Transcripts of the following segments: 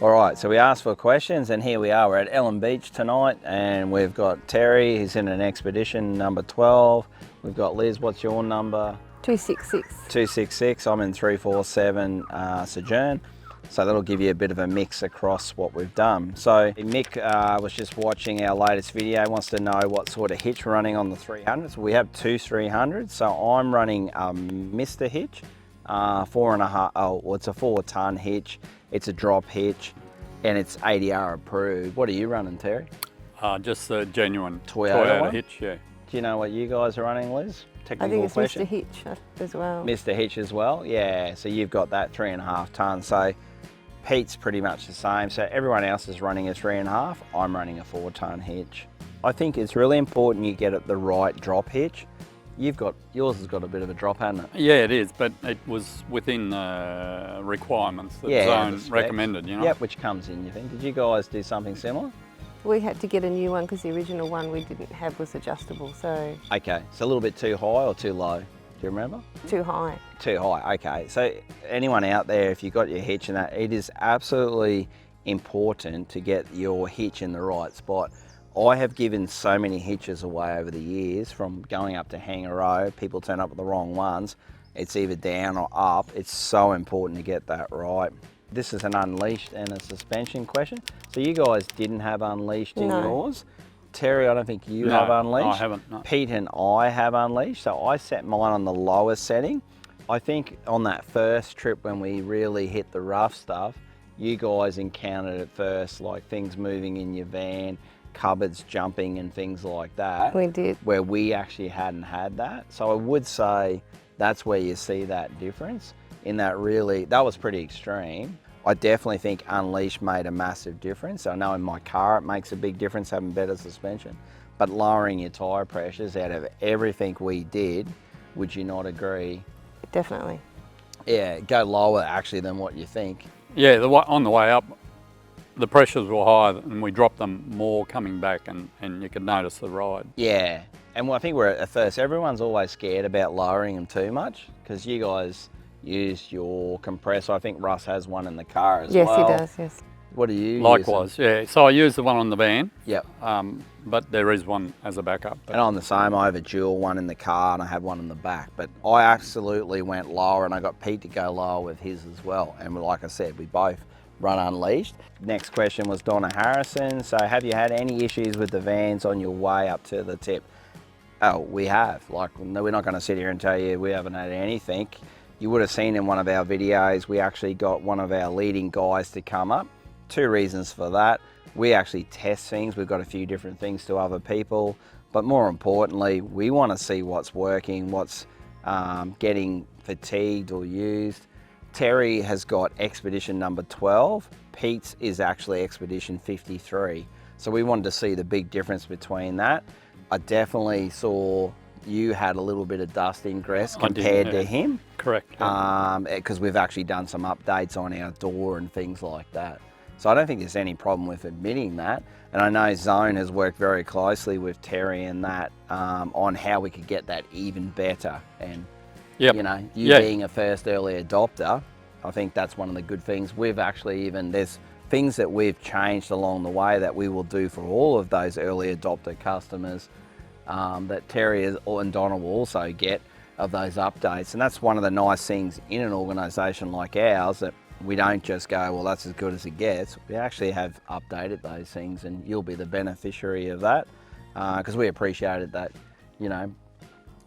All right, so we asked for questions, and here we are. We're at Ellen Beach tonight, and we've got Terry, who's in an expedition number 12. We've got Liz, what's your number? 266. 266. I'm in 347 Sojourn. So that'll give you a bit of a mix across what we've done. So Mick was just watching our latest video, wants to know what sort of hitch we're running on the 300s. We have two 300s, so I'm running a Mr. hitch, 4.5, well, it's a 4-ton hitch. It's a drop hitch, and it's ADR approved. What are you running, Terry? Just a genuine Toyota hitch, yeah. Do you know what you guys are running, Liz? I think it's Mr. Hitch as well. Mr. Hitch as well, yeah. So you've got that 3.5 ton. So Pete's pretty much the same. So everyone else is running a 3.5. I'm running a 4-ton hitch. I think it's really important you get it the right drop hitch. Yours has got a bit of a drop, hasn't it? Yeah, it is, but it was within requirements that Zone recommended, you know. Yep, which comes in, you think. Did you guys do something similar? We had to get a new one because the original one we didn't have was adjustable, so... Okay, so a little bit too high or too low? Do you remember? Too high. Too high, okay. So anyone out there, if you've got your hitch and that, it is absolutely important to get your hitch in the right spot. I have given so many hitches away over the years, from going up to Hanger Row, people turn up with the wrong ones. It's either down or up. It's so important to get that right. This is an unleashed and a suspension question. So you guys didn't have unleashed in yours. Terry, I don't think you have unleashed. I haven't, no. Pete and I have unleashed, so I set mine on the lowest setting. I think on that first trip when we really hit the rough stuff, you guys encountered it first, like things moving in your van, cupboards jumping and things like that. We did. Where we actually hadn't had that. So I would say that's where you see that difference. In that that was pretty extreme. I definitely think unleashed made a massive difference. I know in my car it makes a big difference having better suspension, but lowering your tyre pressures out of everything we did, would you not agree? Definitely. Yeah, go lower actually than what you think. Yeah, on the way up, the pressures were higher and we dropped them more coming back, and you could notice the ride. Yeah, and I think we're at first, everyone's always scared about lowering them too much, because you guys use your compressor. I think Russ has one in the car as well. Yes, he does, yes. What do you use? Likewise, yeah. So I use the one on the van. Yep. But there is one as a backup. And I'm the same. I have a dual one in the car and I have one in the back. But I absolutely went lower, and I got Pete to go lower with his as well. And like I said, we both run unleashed. Next question was Donna Harrison. So have you had any issues with the vans on your way up to the tip? Oh, we have. Like, we're not going to sit here and tell you we haven't had anything. You would have seen in one of our videos, we actually got one of our leading guys to come up. Two reasons for that. We actually test things. We've got a few different things to other people, but more importantly, we want to see what's working, what's getting fatigued or used. Terry has got expedition number 12. Pete's is actually expedition 53. So we wanted to see the big difference between that. I definitely saw you had a little bit of dust ingress compared to him. Correct. Because we've actually done some updates on our door and things like that. So I don't think there's any problem with admitting that. And I know Zone has worked very closely with Terry and that on how we could get that even better. And you know, being a first early adopter, I think that's one of the good things. We've actually there's things that we've changed along the way that we will do for all of those early adopter customers that Terry and Donna will also get of those updates. And that's one of the nice things in an organisation like ours, that we don't just go, well, that's as good as it gets. We actually have updated those things, and you'll be the beneficiary of that, because we appreciated that, you know,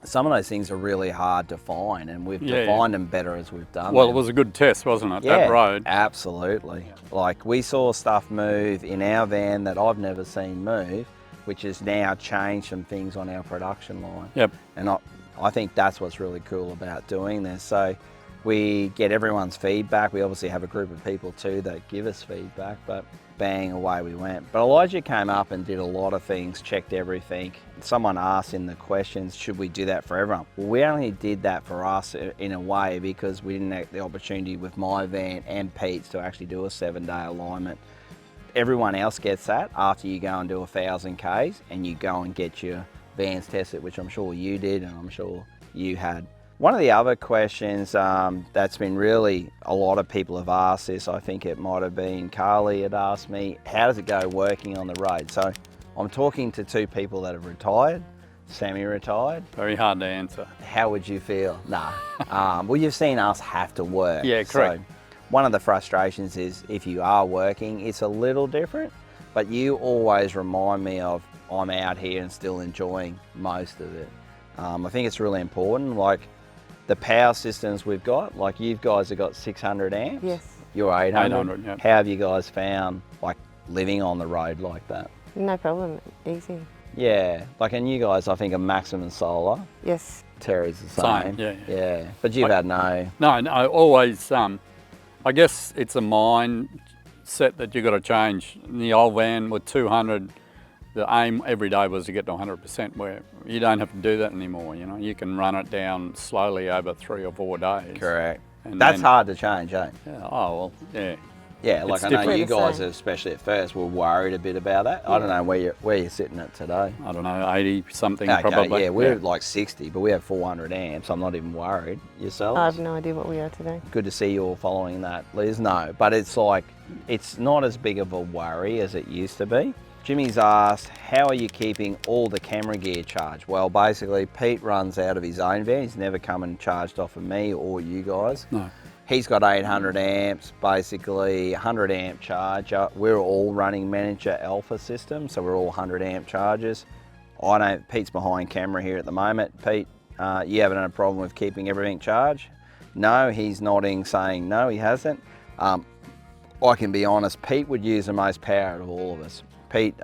some of those things are really hard to find, and we've defined them better as we've done Well, them. it was a good test, wasn't it, that road? Absolutely. Like, we saw stuff move in our van that I've never seen move, which has now changed some things on our production line. Yep. And I think that's what's really cool about doing this. So we get everyone's feedback. We obviously have a group of people too that give us feedback, but bang, away we went. But Elijah came up and did a lot of things, checked everything. Someone asked in the questions, should we do that for everyone? Well, we only did that for us in a way because we didn't have the opportunity with my van and Pete's to actually do a 7-day alignment. Everyone else gets that after you go and do 1,000 Ks and you go and get your vans tested, which I'm sure you did and I'm sure you had. One of the other questions that's been really, a lot of people have asked this, I think it might have been Carly had asked me, how does it go working on the road? So I'm talking to two people that have retired, semi-retired. Very hard to answer. How would you feel? Nah. Well, you've seen us have to work. Yeah, correct. So one of the frustrations is if you are working, it's a little different, but you always remind me of I'm out here and still enjoying most of it. I think it's really important. Like the power systems we've got, like you guys have got 600 amps. Yes. You're 800. 800, yep. How have you guys found like living on the road like that? No problem. Easy. Yeah, like, and you guys, I think, are maximum solar. Yes. Terry's the same. Yeah. Yeah, but you've had no. No, always, I guess it's a mindset that you've got to change. In the old van with 200, the aim every day was to get to 100%, where you don't have to do that anymore, you know. You can run it down slowly over 3 or 4 days. Correct. And That's then- hard to change, eh? Yeah, oh, well, yeah. Yeah, like It's I know different. you The guys, same. especially at first, were worried a bit about that. I don't know where you're sitting at today. I don't know, 80 something Okay, probably. yeah, we're at like 60, but we have 400 amps. I'm not even worried. Yourselves? I have no idea what we are today. Good to see you all following that, Liz. No, but it's like, it's not as big of a worry as it used to be. Jimmy's asked, how are you keeping all the camera gear charged? Well, basically, Pete runs out of his own van. He's never come and charged off of me or you guys. No. He's got 800 amps, basically 100 amp charger. We're all running Manager Alpha system, so we're all 100 amp chargers. Pete's behind camera here at the moment. Pete, you haven't had a problem with keeping everything charged? No, he's nodding, saying no, he hasn't. I can be honest, Pete would use the most power out of all of us. Pete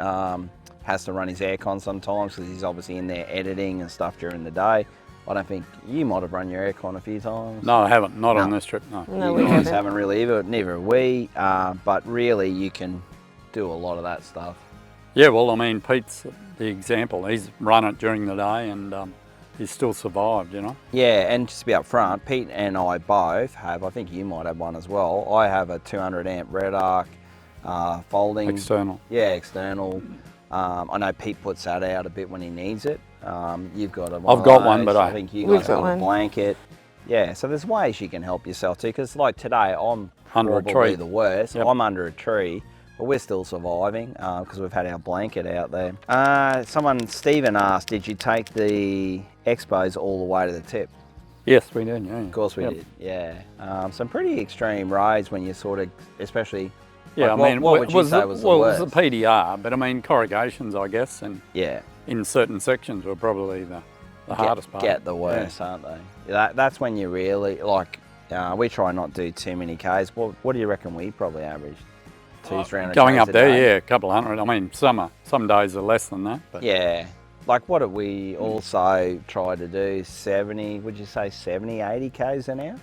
has to run his aircon sometimes because he's obviously in there editing and stuff during the day. I don't think you might have run your aircon a few times. No, I haven't. Not No. on this trip, no. No, You we guys haven't. haven't really either, neither have we, but really you can do a lot of that stuff. Yeah, well, I mean, Pete's the example. He's run it during the day and he's still survived, you know. Yeah, and just to be up front, Pete and I both have, I think you might have one as well, I have a 200 amp Red Arc folding. External. Yeah, external. I know Pete puts that out a bit when he needs it. You've got a I've got one, but I think you We've guys got got a one. blanket. Yeah, so there's ways you can help yourself too, because like today I'm Under a probably tree. the worst. Yep. I'm under a tree, but we're still surviving because we've had our blanket out there. Stephen asked, did you take the Expos all the way to the tip? Yes, we did, yeah. Of course we Yep. did, yeah. Some pretty extreme rides when you sort of, especially, Yeah, like, I mean, what would you say was the it worst? was the PDR, but I mean, corrugations, I guess, and Yeah. in certain sections were probably the hardest part. Get the worst, aren't they? That's when you really, like, we try not to do too many Ks. What do you reckon we probably averaged? 200-300 Going Ks up a there, day? yeah, a couple hundred. I mean, some days are less than that. But Yeah. Like, what did we also try to do? 70, would you say 70, 80 Ks an hour?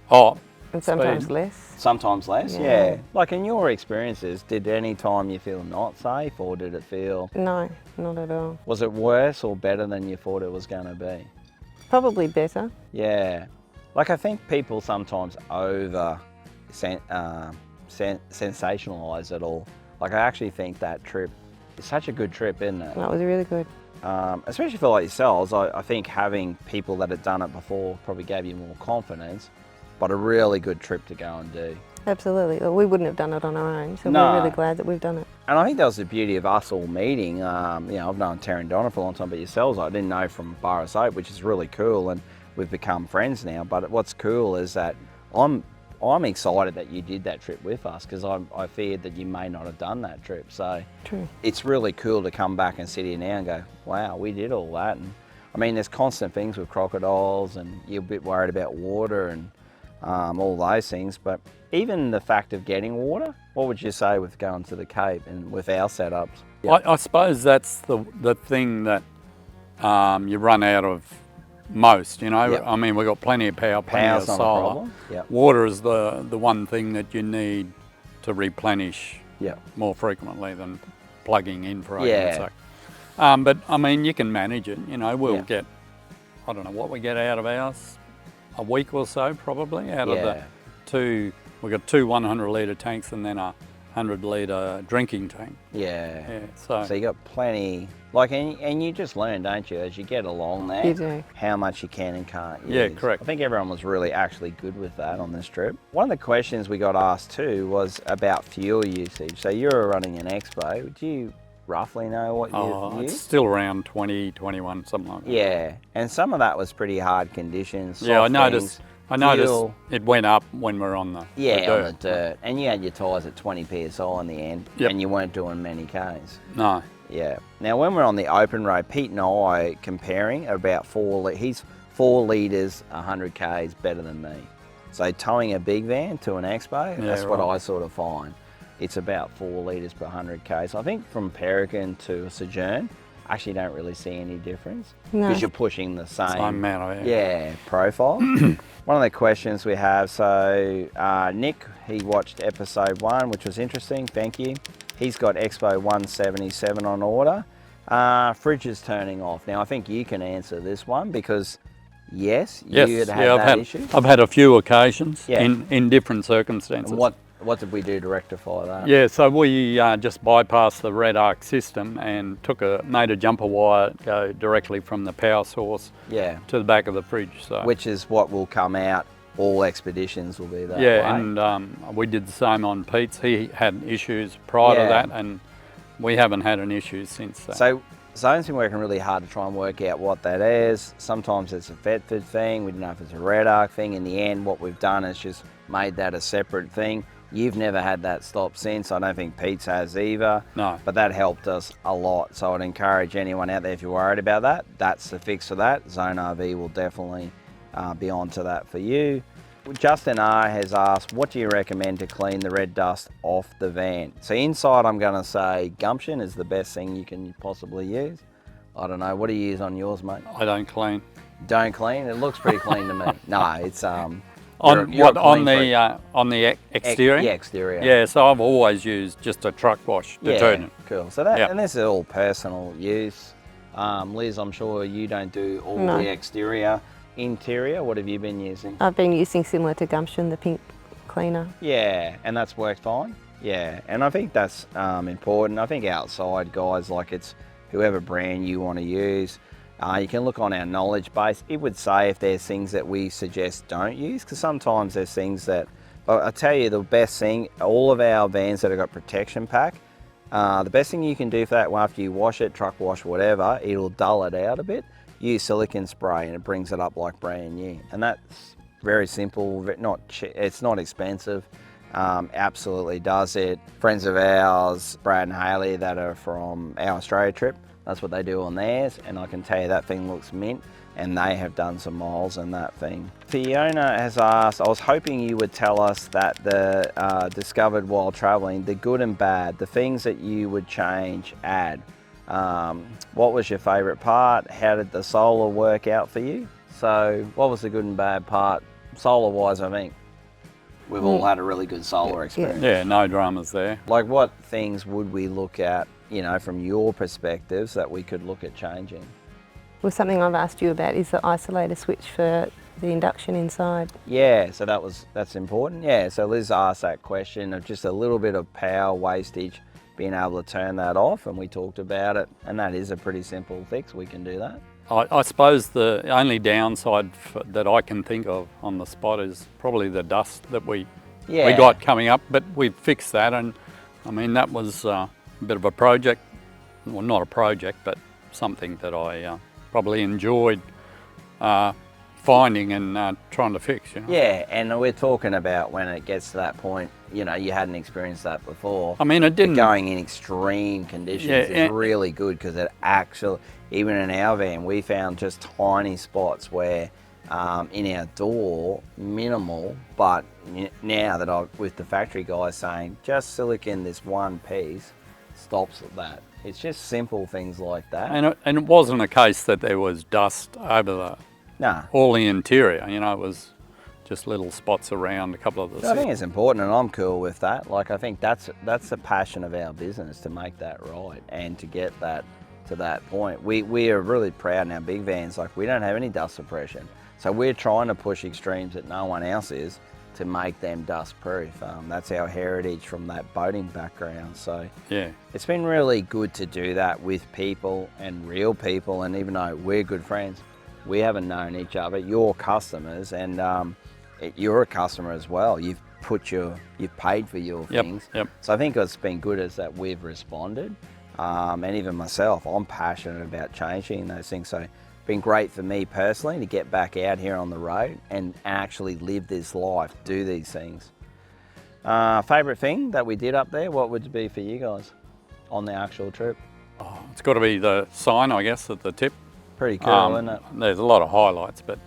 Oh, And sometimes Speed. less. Sometimes less, Yeah. yeah. Like, in your experiences, did any time you feel not safe, or did it feel, No, not at all. was it worse or better than you thought it was going to be? Probably better. Yeah. Like, I think people sometimes sensationalise it all. Like, I actually think that trip is such a good trip, isn't it? That was really good. Especially for like yourselves, I think having people that had done it before probably gave you more confidence, but a really good trip to go and do. Absolutely. Well, we wouldn't have done it on our own, so No. we're really glad that we've done it. And I think that was the beauty of us all meeting. You know, I've known Terry and Donna for a long time, but yourselves I didn't know from Bar Soap, which is really cool, and we've become friends now. But what's cool is that I'm excited that you did that trip with us, because I feared that you may not have done that trip. So True. it's really cool to come back and sit here now and go, wow, we did all that. And I mean, there's constant things with crocodiles, and you're a bit worried about water and all those things. But even the fact of getting water, what would you say with going to the Cape and with our setups? I suppose that's the thing that you run out of most, you know. Yep. I mean, we've got plenty of power, plenty Power's of not a solar. problem. Yep. Water is the one thing that you need to replenish Yeah. more frequently than plugging in for Yeah. argument's sake. But I mean, you can manage it. You know, we'll Yeah. get, I don't know what we get out of ours, a week or so probably out of Yeah. the two. We've got two 100 litre tanks and then a 100-litre drinking tank. Yeah. Yeah, So you got plenty, like, and you just learn, don't you, as you get along there, You do. how much you can and can't use. Yeah, correct. I think everyone was really actually good with that on this trip. One of the questions we got asked too was about fuel usage. So you were running an Expo. Do you roughly know what you it's used? still around 20, 21, something like that. Yeah, and some of that was pretty hard conditions. Yeah, I soft noticed. things, I noticed fuel. it went up when we're on the Yeah, dirt. on the dirt. And you had your tyres at 20 PSI in the end, Yep. and you weren't doing many Ks. No. Yeah. Now, when we're on the open road, Pete and I comparing about he's 4 litres, 100 Ks better than me. So towing a big van to an Expo, that's what I sort of find. It's about 4 litres per 100 Ks. I think from Peregrine to Sojourn, I actually don't really see any difference No. because you're pushing the same amount of air. profile. One of the questions we have, so Nick, he watched episode 1, which was interesting, thank you. He's got Expo 177 on order. Fridge is turning off. Now, I think you can answer this one because, yes, you had that issue. I've had a few occasions Yeah. in different circumstances. And what did we do to rectify that? Yeah, so we just bypassed the red arc system and made a jumper wire go directly from the power source Yeah. to the back of the fridge. So Which is what will come out. All expeditions will be that way. yeah, and we did the same on Pete's. He had issues prior to that, and we haven't had an issue since then. So Zone's been working really hard to try and work out what that is. Sometimes it's a Thetford thing. We don't know if it's a red arc thing. In the end, what we've done is just made that a separate thing. You've never had that stop since. I don't think Pete's has either. No. But that helped us a lot. So I'd encourage anyone out there, if you're worried about that, that's the fix for that. Zone RV will definitely be on to that for you. Justin R has asked, what do you recommend to clean the red dust off the van? So inside, I'm going to say gumption is the best thing you can possibly use. I don't know, what do you use on yours, mate? I don't clean. Don't clean? It looks pretty clean to me. No, it's On the exterior? Yeah, exterior. Yeah, so I've always used just a truck wash detergent. Yeah, cool. So that, and this is all personal use. Liz, I'm sure you don't do all the exterior. Interior, what have you been using? I've been using similar to Gumption, the pink cleaner. Yeah, and that's worked fine. Yeah, and I think that's important. I think outside, guys, like it's whoever brand you want to use. You can look on our knowledge base. It would say if there's things that we suggest don't use, because sometimes there's things that, but I tell you the best thing, all of our vans that have got protection pack, the best thing you can do for that, well, after you wash it, truck wash, whatever, it'll dull it out a bit. Use silicone spray and it brings it up like brand new. And that's very simple, it's not expensive. Absolutely does it. Friends of ours, Brad and Haley, that are from our Australia trip, that's what they do on theirs, and I can tell you that thing looks mint, and they have done some miles on that thing. Fiona has asked, I was hoping you would tell us that the discovered while traveling, the good and bad, the things that you would change, add. What was your favourite part? How did the solar work out for you? So what was the good and bad part? Solar wise, I think we've all had a really good solar experience. Yeah, no dramas there. Like what things would we look at, you know, from your perspectives that we could look at changing? Well, something I've asked you about is the isolator switch for the induction inside. Yeah, so that's important. Yeah, so Liz asked that question of just a little bit of power wastage, being able to turn that off, and we talked about it, and that is a pretty simple fix. We can do that. I suppose the only downside that I can think of on the spot is probably the dust that we got coming up, but we fixed that, and I mean that was a bit of a project, well not a project, but something that I probably enjoyed finding and trying to fix, you know. Yeah, and we're talking about when it gets to that point, you know, you hadn't experienced that before. I mean, it didn't... Going in extreme conditions is really good, because it actually, even in our van, we found just tiny spots where in our door, minimal, but now that with the factory guys saying, just silicone this one piece, stops that. It's just simple things like that. And it wasn't a case that there was dust over all the interior, you know, it was just little spots around a couple of the I think it's important, and I'm cool with that. Like, I think that's the passion of our business, to make that right and to get that to that point. We are really proud in our big vans, like we don't have any dust suppression. So we're trying to push extremes that no one else is to make them dust proof. That's our heritage from that boating background. So Yeah. it's been really good to do that with people and real people. And even though we're good friends, we haven't known each other. You're customers, and you're a customer as well. You've paid for your things. Yep. So I think what's been good is that we've responded. And even myself, I'm passionate about changing those things. So it's been great for me personally to get back out here on the road and actually live this life, do these things. Favourite thing that we did up there, what would it be for you guys on the actual trip? Oh, it's got to be the sign, I guess, at the tip. Pretty cool, isn't it? There's a lot of highlights, but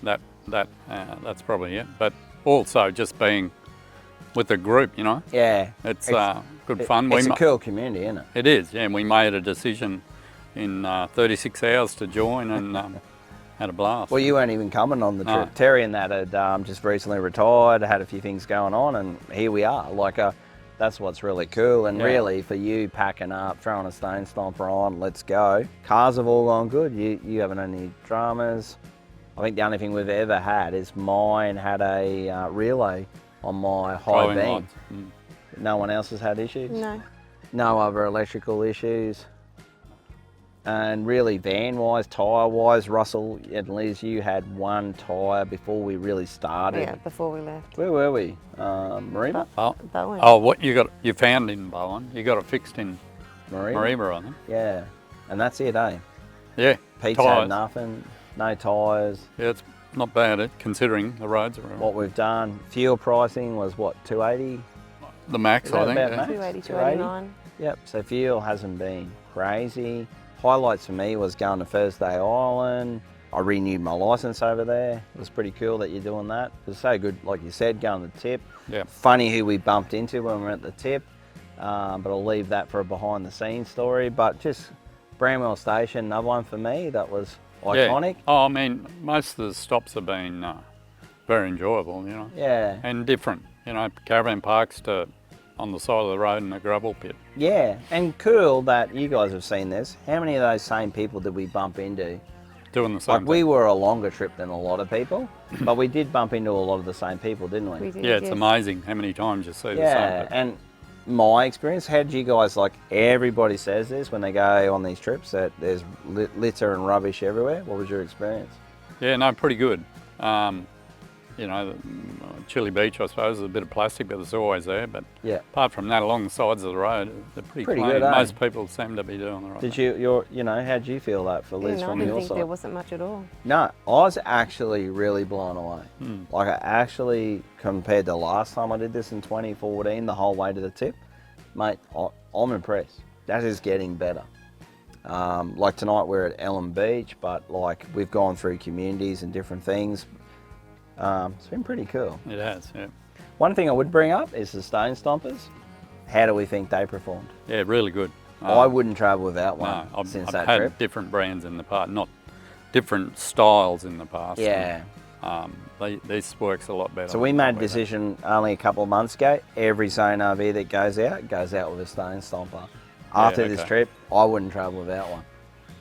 that's probably it. But also just being with the group, you know. Yeah. It's good fun. It's a cool community, isn't it? It is, yeah. We made a decision in 36 hours to join and had a blast. Well, you weren't even coming on the trip. No. Terry and that had just recently retired, had a few things going on, and here we are. Like, that's what's really cool. And Yeah. really, for you packing up, throwing a stone stomper on, let's go. Cars have all gone good. You haven't had any dramas. I think the only thing we've ever had is mine had a relay on my high Driving beam. lines. Mm. No one else has had issues? No. No other electrical issues. And really, van-wise, tyre-wise, Russell and Liz, you had one tyre before we really started. Yeah, before we left. Where were we? Mariba? Oh, Bowen. what you found in Bowen? You got it fixed in Mariba, I think. Yeah. And that's it, eh? Yeah. Pete's tyres. had nothing, no tyres. Yeah, it's not bad, considering the roads are What we've done, fuel pricing was what, 280? the max, Is that I think. about Yeah. max? 280, 289. Yep, so fuel hasn't been crazy. Highlights for me was going to Thursday Island. I renewed my licence over there. It was pretty cool that you're doing that. It was so good, like you said, going to the tip. Yeah. Funny who we bumped into when we were at the tip, but I'll leave that for a behind the scenes story. But just Bramwell Station, another one for me, that was iconic. Yeah. Oh, I mean, most of the stops have been very enjoyable, you know, Yeah, and different. You know, caravan parks to on the side of the road in a gravel pit. yeah, and cool that you guys have seen this. How many of those same people did we bump into? Doing the same Like, we thing. were a longer trip than a lot of people, but we did bump into a lot of the same people, didn't we? We did, Yeah, it's yes. amazing how many times you see the same Yeah, people. and my experience, how did you guys, like, everybody says this when they go on these trips, that there's litter and rubbish everywhere. What was your experience? Yeah, no, pretty good. You know, Chili Beach, I suppose, is a bit of plastic, but it's always there. But Yeah. apart from that, along the sides of the road, they're pretty Pretty clean. good, eh? Most people seem to be doing the right Did thing. how did you feel that for Liz Yeah, no, I from didn't your think side? there wasn't much at all. No, I was actually really blown away. Hmm. Like, I actually, compared to last time I did this in 2014, the whole way to the tip, mate, I'm impressed. That is getting better. Like tonight we're at Ellen Beach, but like we've gone through communities and different things. It's been pretty cool. It has, yeah. One thing I would bring up is the Stone Stompers. How do we think they performed? Yeah, really good. I wouldn't travel without No, one I've since had that trip. different brands in the past, not different styles in the past. Yeah. This works a lot better. So we made a decision only a couple of months ago. Every zone RV that goes out with a Stone Stomper. After this okay. trip, I wouldn't travel without one.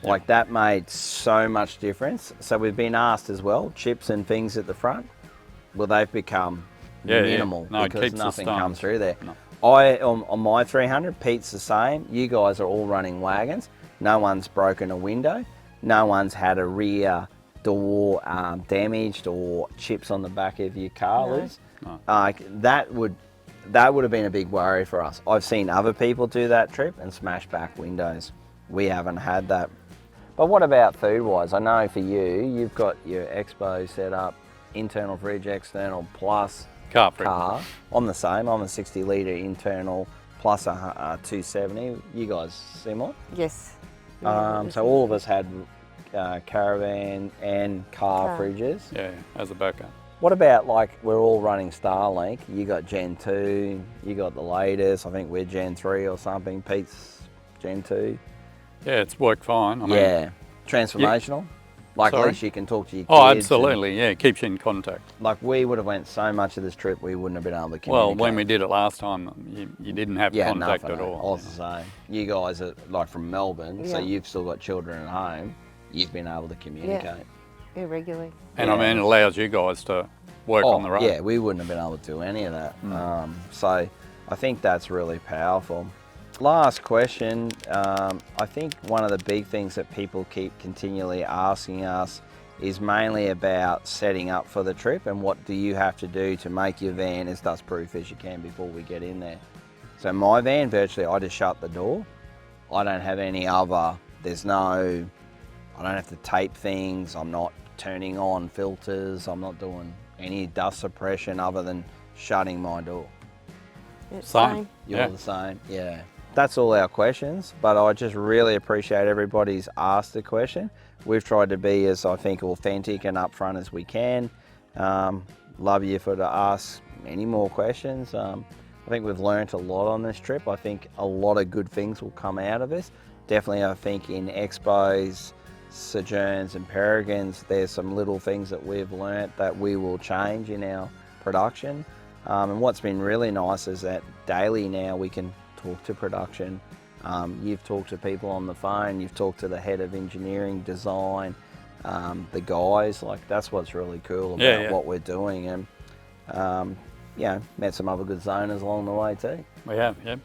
Like, that made so much difference. So we've been asked as well, chips and things at the front, well, they've become minimal No, it because keeps the nothing stones. comes through there. No. On my 300, Pete's the same. You guys are all running wagons. No one's broken a window. No one's had a rear door damaged or chips on the back of your car, No. Liz. No. That would have been a big worry for us. I've seen other people do that trip and smash back windows. We haven't had that. But what about food-wise? I know for you, you've got your Expo set up, internal fridge, external, plus Car free. car. I'm the same. I'm a 60 litre internal plus a 270. You guys similar? Yes. Yeah, So all of us had Caravan and car Car. fridges. Yeah, as a backup. What about, like, we're all running Starlink? You got Gen 2, you got the latest. I think we're Gen 3 or something. Pete's Gen 2. Yeah, it's worked fine. I mean, Yeah. Transformational. Like, at Sorry? least you can talk to your kids. Oh, and, absolutely. Yeah, it keeps you in contact. like, we would have went so much of this trip, we wouldn't have been able to communicate. Well, when we did it last time, you didn't have Yeah, contact nothing. at all. I was the same. You guys are like from Melbourne, so Yeah. you've still got children at home. You've been able to communicate. irregularly. And I mean, it allows you guys to work on the road. Yeah, we wouldn't have been able to do any of that. So I think that's really powerful. Last question. I think one of the big things that people keep continually asking us is mainly about setting up for the trip and what do you have to do to make your van as dust proof as you can before we get in there. So my van, virtually I just shut the door. I don't have any other, I don't have to tape things, I'm not turning on filters, I'm not doing any dust suppression other than shutting my door. It's Same. You're the same, yeah. That's all our questions, but I just really appreciate everybody's asked the question. We've tried to be as, I think, authentic and upfront as we can. Love you for to ask any more questions. I think we've learnt a lot on this trip. I think a lot of good things will come out of this. Definitely, I think in Expos, Sojourns and Peregrines, there's some little things that we've learnt that we will change in our production. And what's been really nice is that daily now we can talk to production. You've talked to people on the phone, you've talked to the head of engineering, design, the guys, like that's what's really cool about what we're doing. And met some other good zoners along the way too. We have, yeah.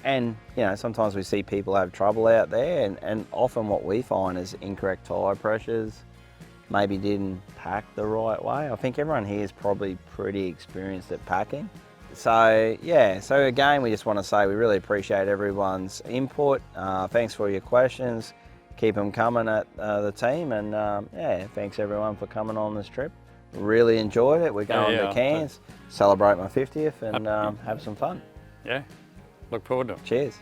And sometimes we see people have trouble out there, and often what we find is incorrect tyre pressures, maybe didn't pack the right way. I think everyone here is probably pretty experienced at packing. So again, we just want to say we really appreciate everyone's input. Thanks for your questions. Keep them coming at the team, and thanks everyone for coming on this trip. Really enjoyed it. We're going to Cairns, celebrate my 50th, and have some fun. Yeah, look forward to it. Cheers.